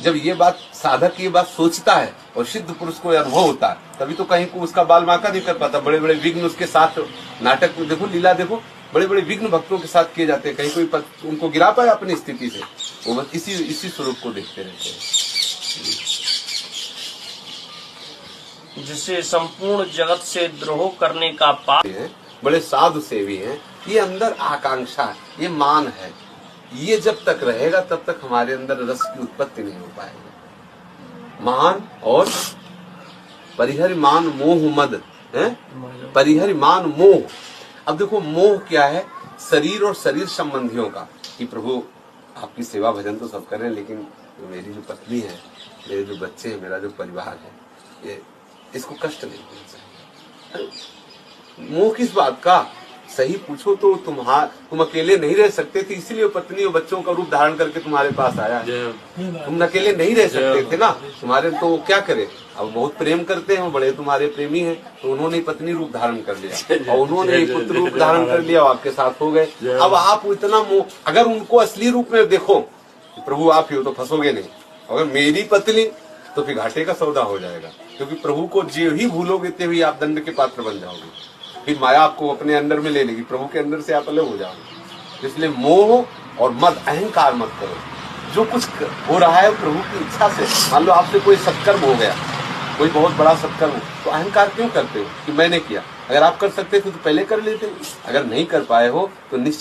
जब ये बात साधक ये बात सोचता है और सिद्ध पुरुष को अनुभव होता है, तभी तो कहीं को उसका बाल बांका नहीं कर पाता। बड़े बड़े विघ्न उसके साथ नाटक में देखो, लीला देखो, बड़े बड़े विघ्न भक्तों के साथ किए जाते हैं। कहीं कोई उनको गिरा पाए अपनी स्थिति से, वो बस इसी स्वरूप को देखते रहते हैं। जिसे संपूर्ण जगत से द्रोह करने का पाप है, बड़े साधु सेवी हैं। ये अंदर आकांक्षा है, ये मान है, ये जब तक रहेगा तब तक हमारे अंदर रस की उत्पत्ति नहीं हो पाएगी। मान और परिहरि मान मोह मद है, परिहरि मान मोह। अब देखो मोह क्या है, शरीर और शरीर संबंधियों का, कि प्रभु आपकी सेवा भजन तो सब करें, लेकिन मेरी जो पत्नी है, मेरे जो बच्चे हैं, मेरा जो परिवार है, ये इसको कष्ट नहीं होना चाहिए। मोह किस बात का? सही पूछो तो तुम अकेले नहीं रह सकते थे, इसीलिए पत्नी और बच्चों का रूप धारण करके तुम्हारे पास आया। तुम अकेले नहीं रह सकते थे ना, तुम्हारे तो क्या करे, अब बहुत प्रेम करते हैं, वो बड़े तुम्हारे प्रेमी हैं, तो उन्होंने पत्नी रूप धारण कर लिया और उन्होंने पुत्र रूप धारण कर लिया और आपके साथ हो गए। अब आप इतना मोह, अगर उनको असली रूप में देखो, प्रभु आप ही हो, तो फंसोगे नहीं। अगर मेरी पत्नी, तो फिर घाटे का सौदा हो जाएगा, क्योंकि प्रभु को जो ही भूलोगे ते ही आप दंड के पात्र बन जाओगे। फिर माया आपको अपने अंदर में ले लेगी, प्रभु के अंदर से आप अलग हो जाओगे। इसलिए मोह और मद, अहंकार मत करो। जो कुछ हो रहा है प्रभु की इच्छा से, मान लो आपसे कोई सत्कर्म हो गया, कोई बहुत बड़ा सत्कर्म हो, तो अहंकार क्यों करते हो कि मैंने किया? अगर आप कर सकते थे तो पहले कर लेते। अगर नहीं कर पाए हो तो निश्चित